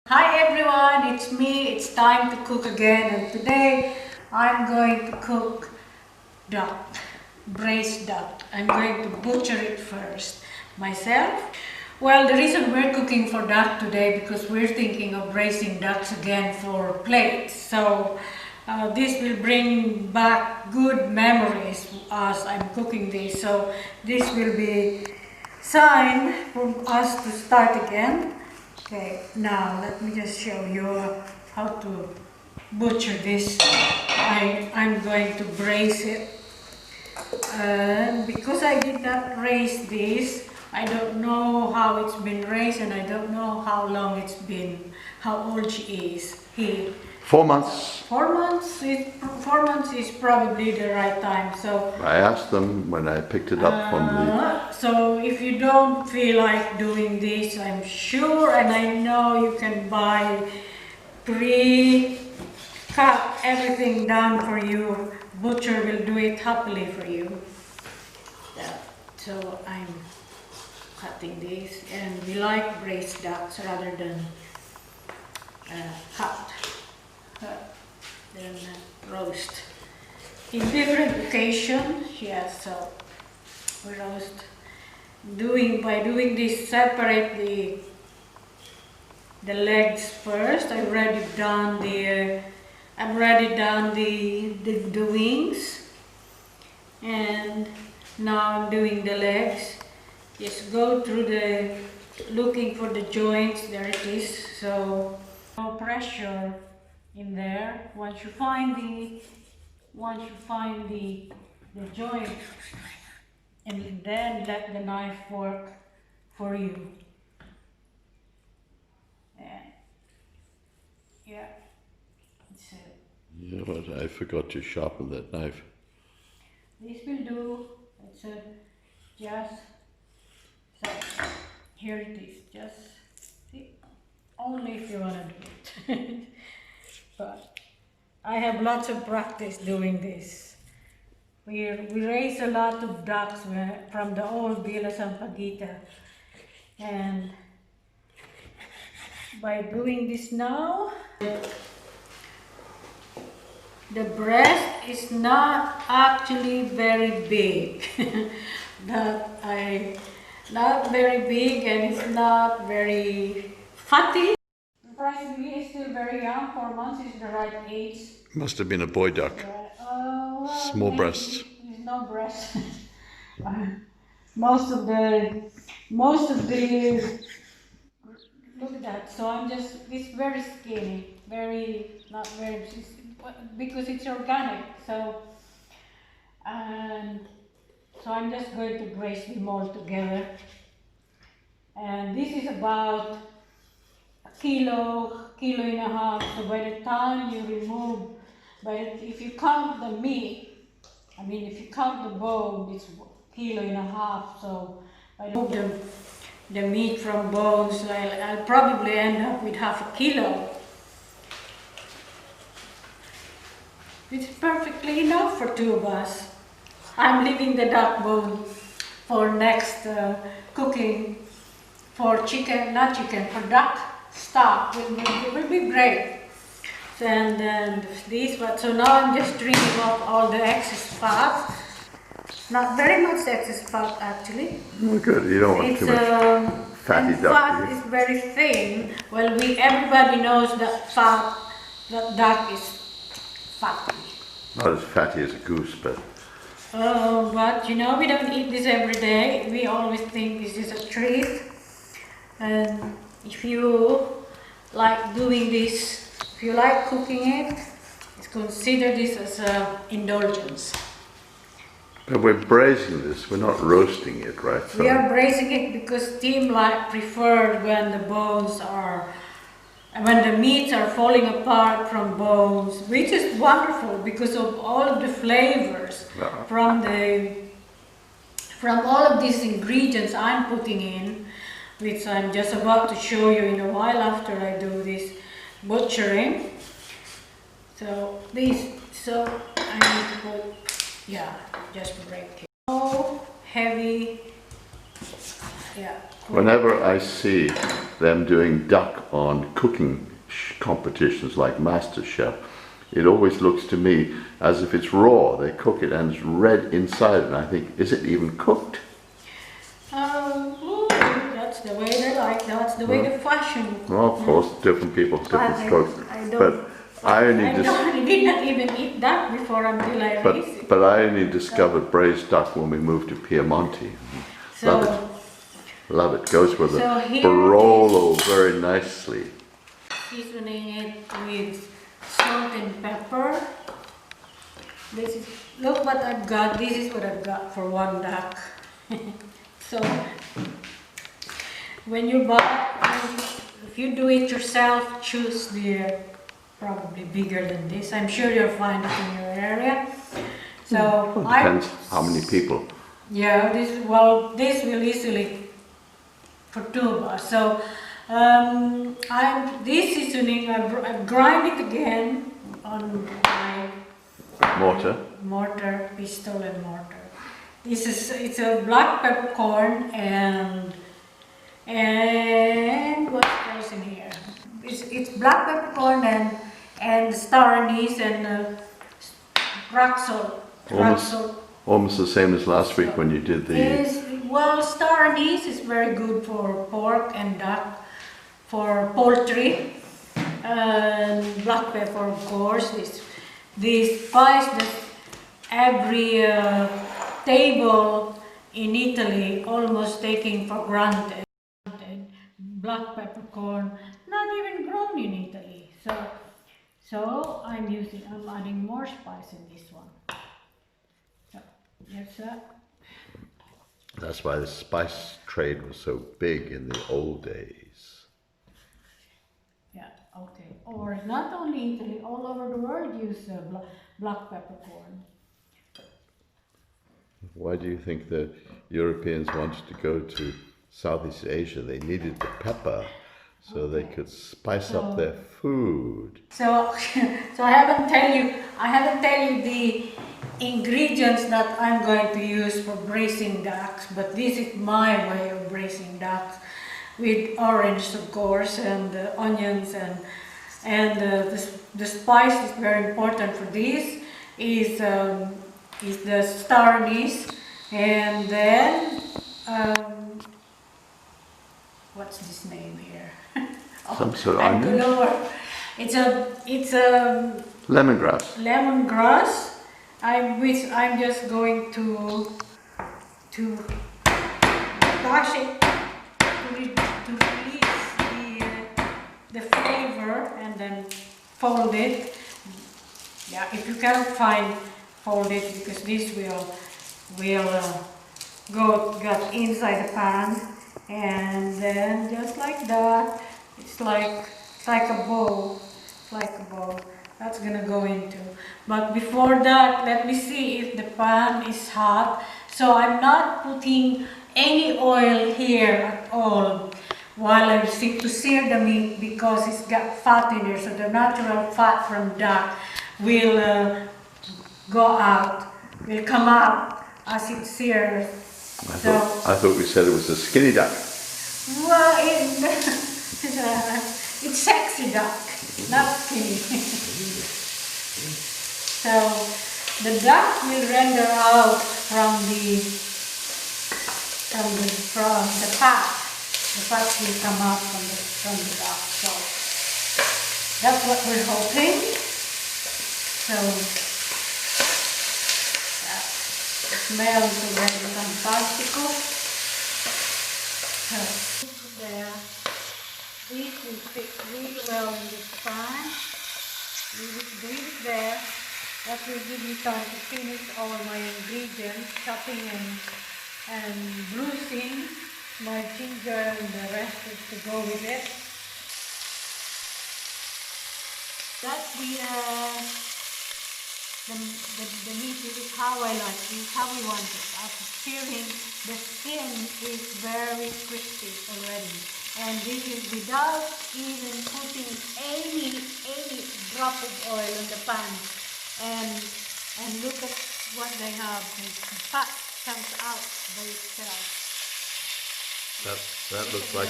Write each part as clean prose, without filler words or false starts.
Hi everyone, it's me. It's time to cook again, and today I'm going to cook duck, braised duck. I'm going to butcher it first myself. Well, the reason we're cooking for duck today because we're thinking of braising ducks again for plates. So this will bring back good memories as I'm cooking this. So this will be sign for us to start again. Okay, now let me just show you how to butcher this. I'm going to braise it. And because I did not raise this, I don't know how it's been raised and I don't know how long it's been, how old she is. 4 months. 4 months. 4 months is probably the right time. So I asked them when I picked it up from the... So if you don't feel like doing this, I'm sure and I know you can buy pre-cut everything done for you. Butcher will do it happily for you. Yeah. So I'm cutting this, and we like braised ducks rather than cut. Then roast. In different occasions, yes, so we roast. By doing this, separate the legs first. I've already done the wings, and now I'm doing the legs. Just go through looking for the joints. There it is. So no pressure in there. Once you find the joint, and then let the knife work for you. And yeah, so Yeah, but I forgot to sharpen that knife. this will do. It's just so here it is. Just see, only if you want to do it. But I have lots of practice doing this. We raise a lot of ducks from the old Villetta Sampaguita, and by doing this now, the breast is not actually very big. Not very big, and it's not very fatty. Surprisingly, it's still very young. 4 months is the right age. Must have been a boy duck. Small breasts. There's no breast. most of the look at that. So it's very skinny, not very, because it's organic. So I'm just going to braise them all together. And this is about a kilo and a half. So by the time you remove, if you count the meat, if you count the bone, it's a kilo and a half. So I remove the meat from bones, so I'll probably end up with half a kilo. It's perfectly enough for two of us. I'm leaving the duck bone for next cooking for for duck stock. It will be great. And then so now I'm just trimming off all the excess fat. Not very much excess fat actually. Oh, good. You don't want too much fatty duck. Fat is very thin. Well, everybody knows that duck is fatty. Not as fatty as a goose, but... But we don't eat this every day. We always think this is a treat. And if you like doing this, if you like cooking it, consider this as an indulgence. But we're braising this, we're not roasting it, right? So we are braising it because Tim preferred when the meats are falling apart from bones, which is wonderful because of all of the flavors from all of these ingredients I'm putting in, which I'm just about to show you in a while after I do this butchering. So I need to put, just break it. No heavy Yeah. Whenever I see them doing duck on cooking competitions like MasterChef, it always looks to me as if it's raw. They cook it and it's red inside, and I think, is it even cooked? That's the way they like. That's the way the fashion. Well, of course, different people, different strokes. But I did not even eat that before until I raised it. But I only discovered braised duck when we moved to Piemonte. Love it. Love it. Goes with the Barolo very nicely. Seasoning it with salt and pepper. Look what I've got. This is what I've got for one duck. So when you buy, if you do it yourself, choose the probably bigger than this. I'm sure you'll find it in your area. So well, it depends how many people. Yeah, this will easily for two of us. So this seasoning I grind it again on my mortar, pestle and mortar. It's a black peppercorn and what else in here? It's black peppercorn and star anise and rock salt. Almost the same as last week when you did the... Well, star anise is very good for pork and duck, for poultry, and black pepper, of course. This spice that every table in Italy almost taking for granted. Black peppercorn, not even grown in Italy. So I'm adding more spice in this one. So there's that. That's why the spice trade was so big in the old days. Yeah, okay. Or not only Italy, all over the world use black peppercorn. Why do you think the Europeans wanted to go to Southeast Asia? They needed the pepper so they could spice up their food. So I haven't tell you the ingredients that I'm going to use for braising ducks, but this is my way of braising ducks with orange, of course, and onions and the spice is very important for this. Is the star anise, and then what's this name here? Some sort of onion? It's a Lemongrass. Lemongrass. I'm just going to mash it to release the flavor, and then fold it. Yeah, if you cannot fold it, because this will get inside the pan, and then just like that, it's like a bowl. That's gonna go into. But before that, let me see if the pan is hot. So I'm not putting any oil here at all while I seek to sear the meat, because it's got fat in there. So the natural fat from duck will come out as it sears. I thought we said it was a skinny duck. Well, it's sexy duck, not skinny. So the duck will render out from the fat. The fat will come out from the duck. So that's what we're hoping. So the smell is already fantastical. So there. This will fit really well in this pan. Leave it there. That will give me time to finish all my ingredients, chopping and bruising my ginger and the rest to go with it. That's the meat. This is how I like it. This is how we want it. After searing, the skin is very crispy already. And this is without even putting any drop of oil in the pan. And look at what they have. The fat comes out by itself. That that looks like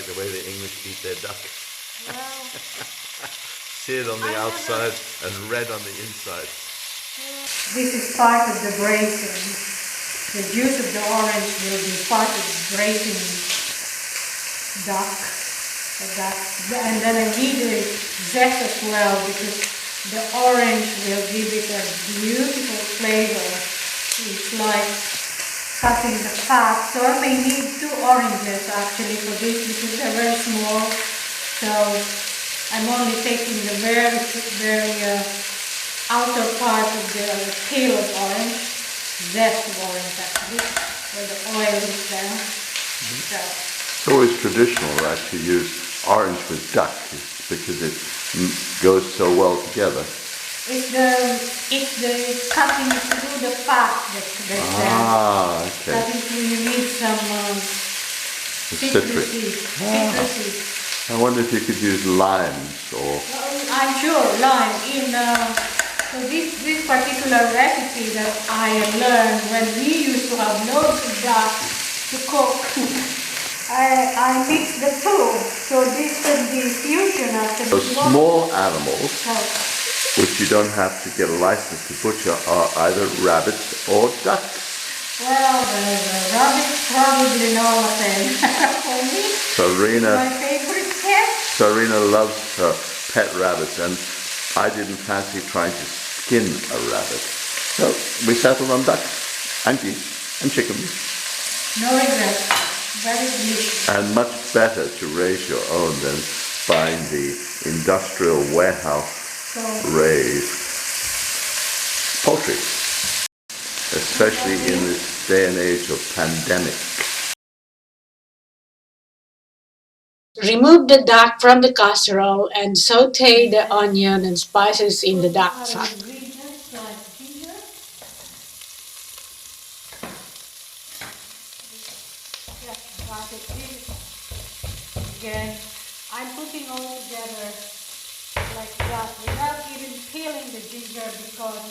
the way the English eat their duck. Well, Seared on the outside and red on the inside. this is part of the braising. The juice of the orange will be part of the braising duck. And then I need the zest as well because the orange will give it a beautiful flavor. It's like cutting the fat. So I may need 2 oranges actually for this because they're very small. So I'm only taking the very outer part of the peel of orange, zest of orange actually, where the oil is there. So It's always traditional, right, to use orange with duck because it goes so well together. it's the cutting through the fat that's there. Ah, okay. Cutting through, you need some Citric. citrusy. I wonder if you could use limes or... I'm sure lime in so this particular recipe that I learned when we used to have loads of duck to cook. I mix the two, so this can be fusion after Those this. small animals, So, which you don't have to get a license to butcher, are either rabbits or ducks. well, the rabbits probably know what they for me. So My favorite pet. Rina loves her pet rabbits, and I didn't fancy trying to skin a rabbit. So we settled on ducks and geese and chickens. No regrets. Very delicious. And much better to raise your own than buying the industrial warehouse So, raised poultry, especially in this day and age of pandemic. Remove the duck from the casserole and saute the onion and spices in the duck fat. ingredients like ginger. Yeah, garlic. Again, I'm putting all together like that without even peeling the ginger because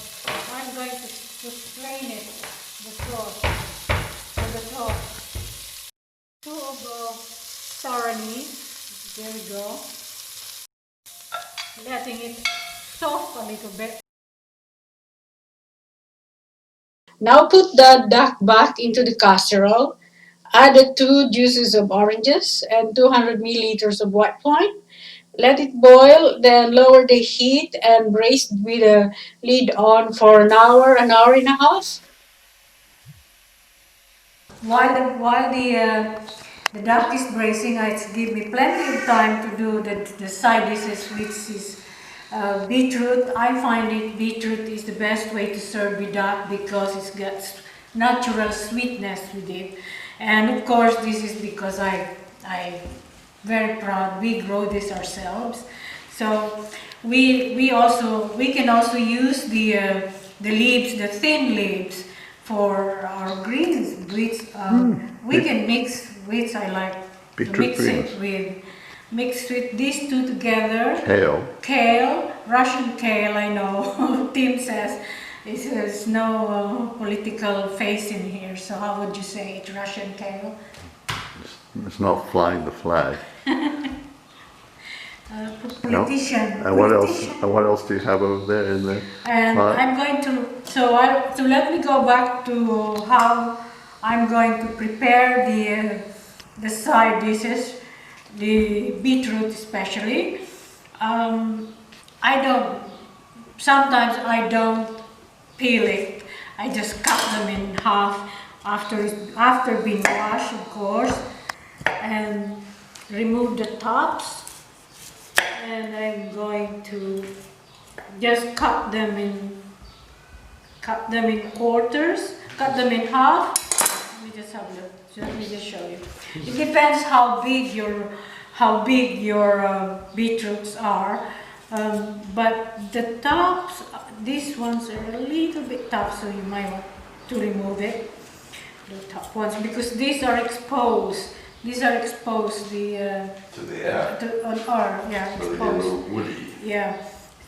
I'm going to strain it, the sauce, for the sauce. 2 of the sour anise, there we go. Letting it soft a little bit. Now put the duck back into the casserole. Add the 2 juices of oranges and 200 milliliters of white wine. Let it boil, then lower the heat and braise with a lid on for an hour and a half. While the duck is braising, it gives me plenty of time to do the side dishes, which is beetroot. I find beetroot is the best way to serve with duck because it's got natural sweetness with it. And of course, this is because I very proud we grow this ourselves. So we can also use the leaves, the thin leaves, for our greens, which we can mix, which I like to Beetroot greens. Mix with these 2 together. Kale. Russian kale, I know. Tim says there's no political face in here, so how would you say it, Russian kale? It's not flying the flag. Politician. And what else? And what else do you have over there in there? And I'm going to, so let me go back to how I'm going to prepare the side dishes, the beetroot especially. Sometimes I don't peel it. I just cut them in half after being washed, of course, and remove the tops. And I'm going to just cut them in quarters, cut them in half. Let me just have a look. Let me just show you. It depends how big your beetroots are. But the tops, these ones are a little bit tough, so you might want to remove it. The top ones, because these are exposed. These are exposed to the air. Yeah, So exposed. they're a little woody. Yeah.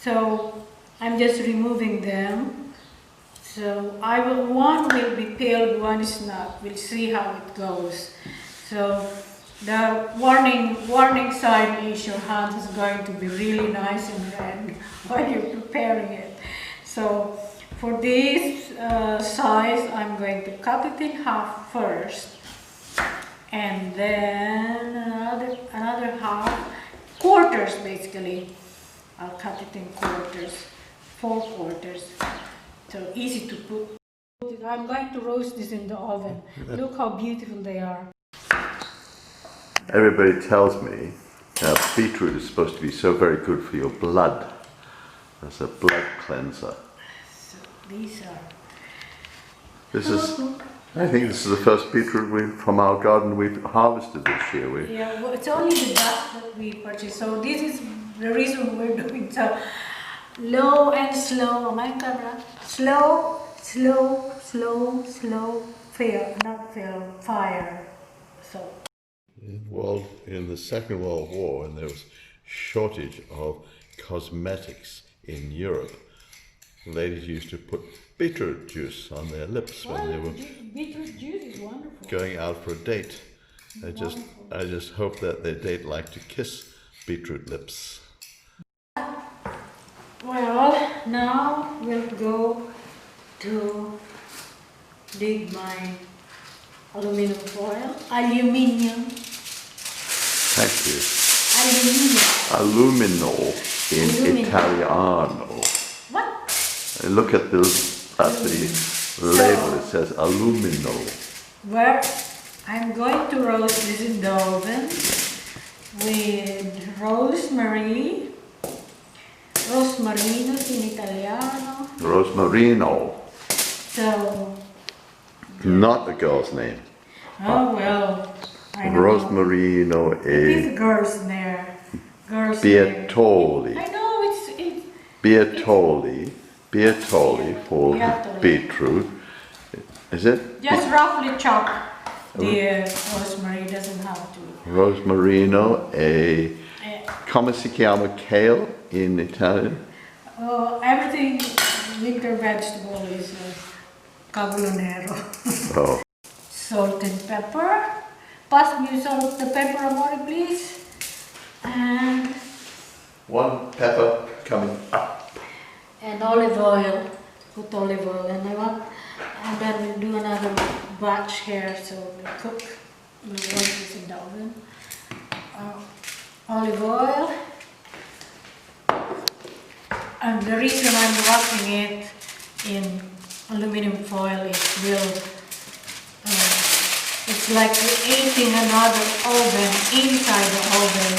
So I'm just removing them. So one will be peeled, one is not. We'll see how it goes. So the warning sign is your hands is going to be really nice and red while you're preparing it. So for this size, I'm going to cut it in half first, and then another half, quarters basically. I'll cut it in quarters, 4 quarters. So easy to put. I'm going to roast this in the oven. Look how beautiful they are. Everybody tells me beetroot is supposed to be so very good for your blood. As a blood cleanser. So these are. I think this is the first beetroot from our garden we've harvested this year. Yeah, well, it's only the duck that we purchased. So this is the reason we're doing so low and slow. My camera, slow, fire. So. In the Second World War, when there was shortage of cosmetics in Europe, ladies used to put beetroot juice on their lips when they were Beetroot juice is wonderful. going out for a date. I just hope that their date liked to kiss beetroot lips. Well, now we'll go to dig my aluminum foil. Thank you. Alumino in Italiano. What? Look at the label. It says alumino. Well, I'm going to roast this in the oven with rosemary. Rosmarino in Italiano. Rosmarino. So. Not a girl's name. Oh well. I know. Rosmarino These girls there. Girls Bietoli. there. I know it's Bietoli. Bietoli for Bietoli. beetroot. Is it? Just roughly chop the rosemary, doesn't have to. Rosmarino, come si chiama kale in Italian? Everything winter vegetable is cavolo nero. Oh. Salt and pepper. Pass me salt the pepper, amore, please. And 1 pepper coming up. And olive oil. Put olive oil, and then we'll do another batch here. So we cook. We'll roast this in the oven. Olive oil. And the reason I'm wrapping it in aluminum foil is it's like creating another oven inside the oven.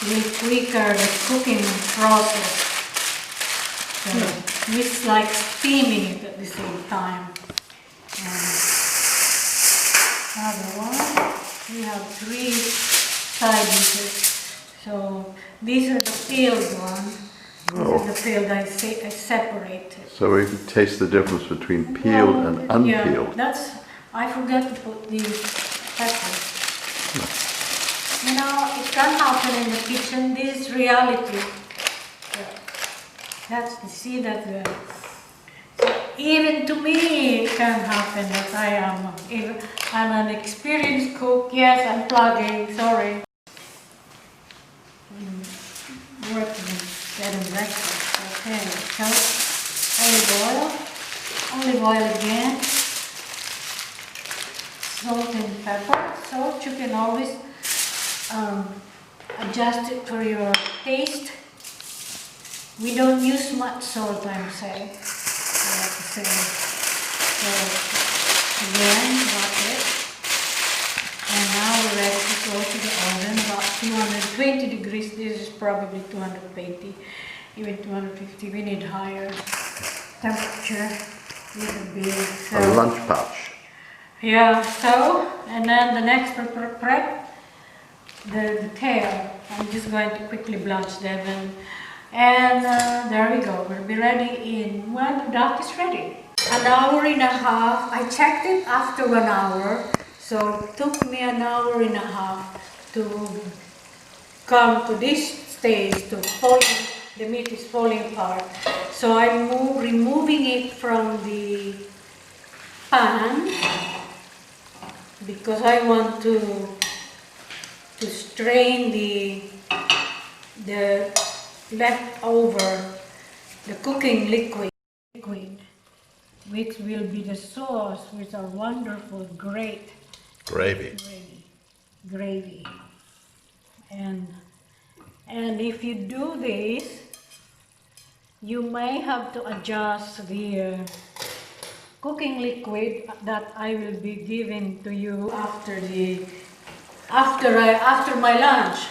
It will quicker the cooking process. So it's like steaming it at the same time. Another one. We have 3 side dishes. So these are the peeled ones. These are the peeled I separated. So we can taste the difference between peeled and unpeeled. Yeah, I forgot to put the peppers. You know, it can happen in the kitchen. This is reality. See that even to me it can happen that I'm an experienced cook. Yes, I'm plugging. Sorry. Working bed and breakfast. Okay, so olive oil again. Salt and pepper. Salt, you can always adjust it for your taste. We don't use much salt, I'm saying. I have to say. So again, wrap it. And now we're ready to go to the oven. About 220 degrees. This is probably 220, even 250. We need higher temperature. Little bit. So. A lunch pouch. Yeah, so, and then the next prep, the tail. I'm just going to quickly blanch them, and there we go. We'll be ready when the duck is ready. 1.5 hours. I checked it after 1 hour, so it took me 1.5 hours to come to this stage, the meat is falling apart. So I'm removing it from the pan. because I want to strain the leftover, the cooking liquid, which will be the sauce with our wonderful great Gravy. gravy. And if you do this, you may have to adjust the cooking liquid that I will be giving to you after my lunch.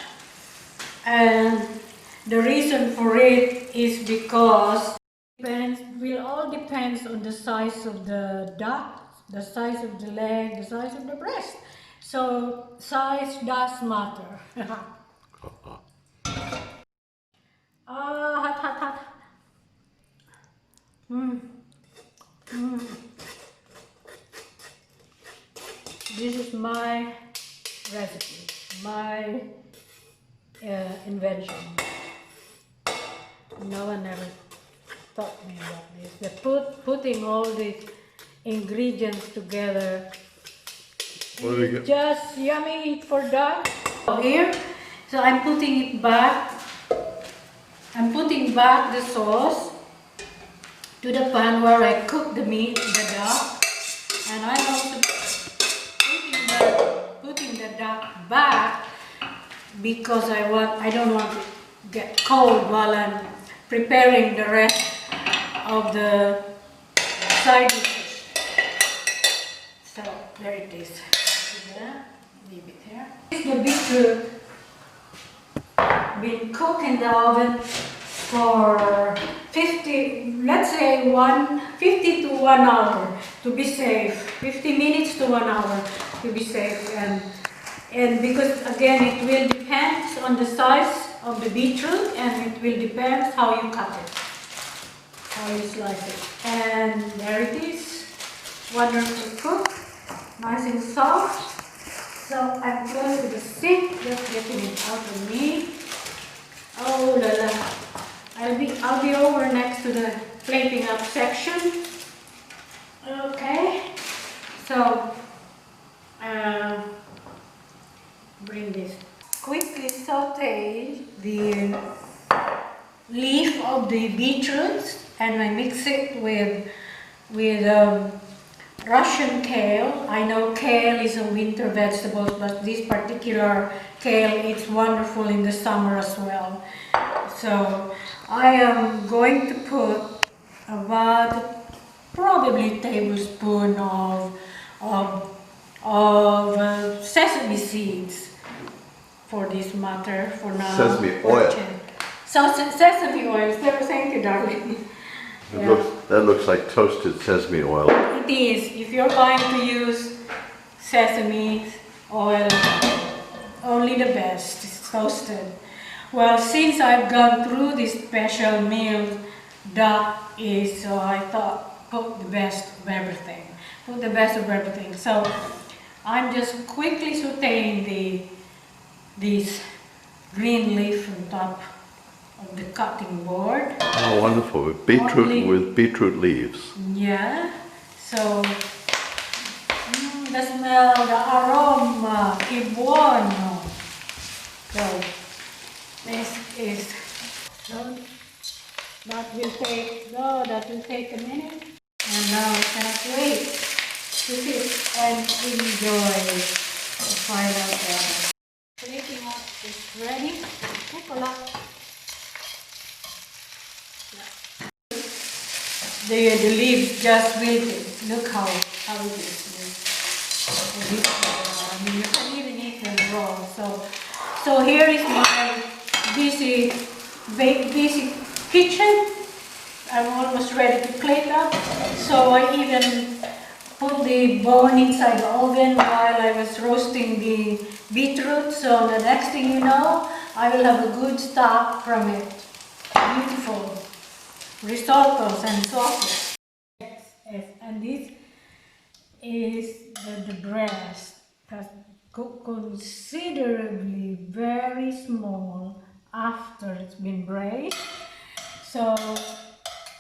And the reason for it is because will all depends on the size of the duck, the size of the leg, the size of the breast. So size does matter. Hot, hot, hot. Mm. Mm. This is my recipe, my invention. No one ever taught me about this. Putting all these ingredients together is just yummy for duck. Here, so I'm putting it back. I'm putting back the sauce to the pan where I cook the meat, the duck, and I'm also putting the duck back because I don't want it to get cold while I'm preparing the rest of the side dishes. So there it is. Leave it here. The beetroot been cooked in the oven for 50 to 1 hour to be safe. 50 minutes to 1 hour to be safe, and because again it will depend on the size of the beetroot, and it will depend how you cut it, how you slice it. And there it is, wonderful cook, nice and soft. So I'm going to the sink, just getting it out of me. Oh la la! I'll be over next to the plating up section. Okay, so bring this. Quickly saute the leaf of the beetroot, and I mix it with Russian kale. I know kale is a winter vegetable, but this particular kale is wonderful in the summer as well. So I am going to put about probably a tablespoon of sesame seeds for this matter for now. Sesame oil. So sesame oil. Thank you, darling. That looks like toasted sesame oil. It is. If you're going to use sesame oil, only the best. It's toasted. Well, since I've gone through this special meal, duck is, so I thought put the best of everything. Put the best of everything. So I'm just quickly sauteing this green leaf on top of the cutting board. Oh, wonderful! With beetroot leaves. Yeah. So the smell, the aroma, che buono. So this is, so that will take a minute. And now I cannot wait to sit and enjoy the final product. Plating up is ready. Take a lot. The leaves just wilted. Look how it is. I mean, you can even eat them raw. So here is my busy kitchen. I'm almost ready to plate up. So I even put the bone inside the oven while I was roasting the beetroot. So the next thing you know, I will have a good stock from it. Beautiful risottos and sauces. Yes. And this is the breast. Has cooked considerably very small after it's been braised. So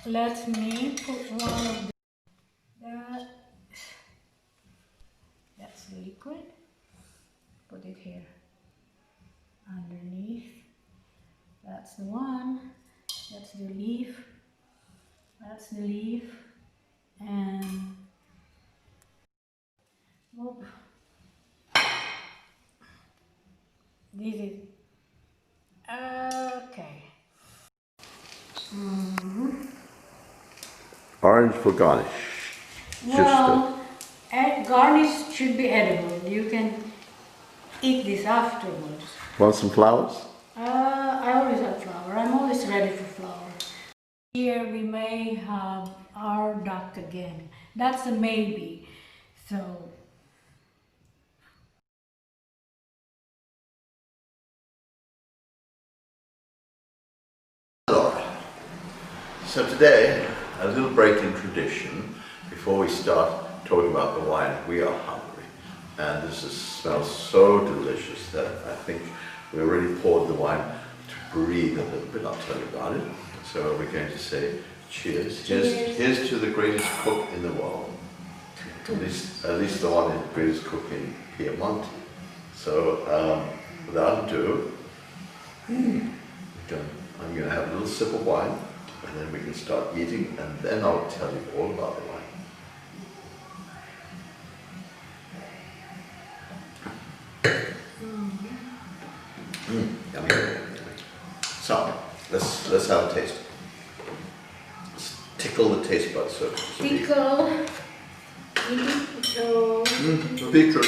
let me put one of that. That's liquid. Put it here underneath. That's the one. That's the leaf. That's the leaf. And whoop. This is okay. Orange for garnish. Well, garnish should be edible. You can eat this afterwards. Want some flowers? I always have flour. I'm always ready for flour. Here we may have our duck again. That's a maybe. So So today, a little break in tradition before we start talking about the wine. We are hungry, and smells so delicious that I think we already poured the wine to breathe a little bit. I'll tell you about it. So we're going to say cheers. Cheers. Here's to the greatest cook in the world. At least the one the greatest cook in Piemonte. So without ado, I'm going to have a little sip of wine, and then we can start eating, and then I'll tell you all about the wine. Yummy, yummy. So let's have a taste. Let's tickle the taste buds. So tickle. the beetroot.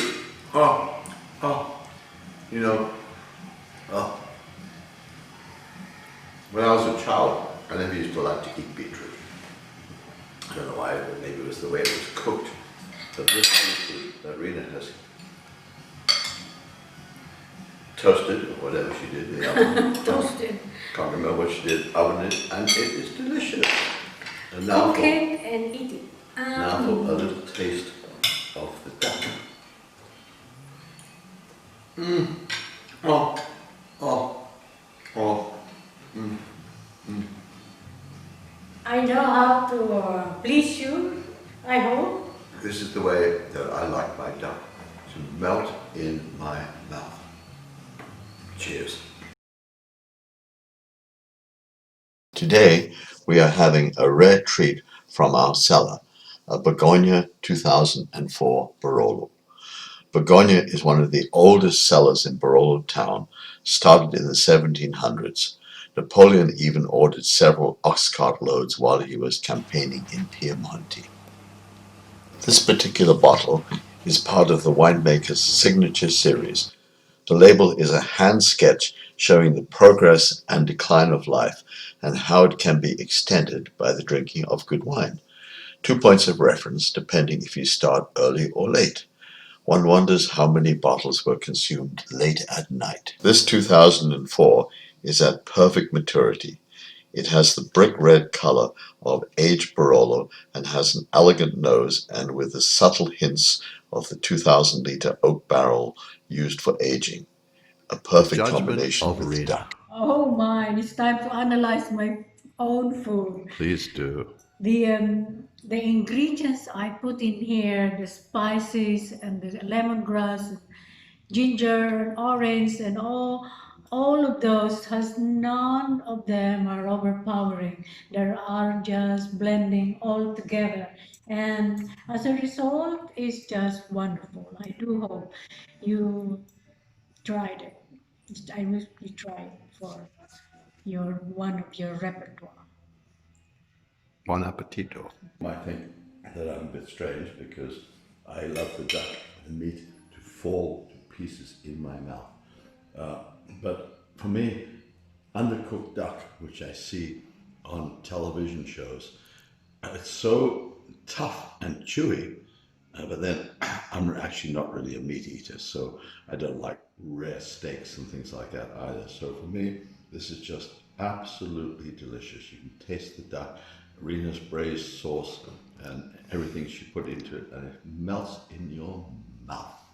You know, when I was a child, I never used to like to eat beetroot. I don't know why, but maybe it was the way it was cooked. But this beetroot that Rina has toasted, or whatever she did in the oven. Toasted. Can't remember what she did, oven it, and it is delicious. And now Cook it and eat it. now for a little taste of the duck. I know how to please you, I hope. This is the way that I like my duck, to melt in my mouth. Cheers. Today we are having a rare treat from our cellar, a Borgogno 2004 Barolo. Borgogno is one of the oldest cellars in Barolo town, started in the 1700s. Napoleon even ordered several ox cart loads while he was campaigning in Piemonte. This particular bottle is part of the winemaker's signature series. The label is a hand sketch showing the progress and decline of life and how it can be extended by the drinking of good wine. 2 points of reference depending if you start early or late. One wonders how many bottles were consumed late at night. This 2004 is at perfect maturity. It has the brick red color of aged Barolo and has an elegant nose, and with the subtle hints of the 2,000-liter oak barrel used for aging. A perfect combination with the duck. Oh my, it's time to analyze my own food. Please do. The ingredients I put in here, the spices and the lemongrass, ginger, orange, and all of those, has none of them are overpowering. They are just blending all together, and as a result, it's just wonderful. I do hope you tried it. I wish you tried for one of your repertoire. Bon appetito. You might think that I'm a bit strange because I love the duck and meat to fall to pieces in my mouth. But for me, undercooked duck, which I see on television shows, it's so tough and chewy, but then I'm actually not really a meat eater, so I don't like rare steaks and things like that either. So for me, this is just absolutely delicious. You can taste the duck, Rina's braised sauce, and everything she put into it, and it melts in your mouth.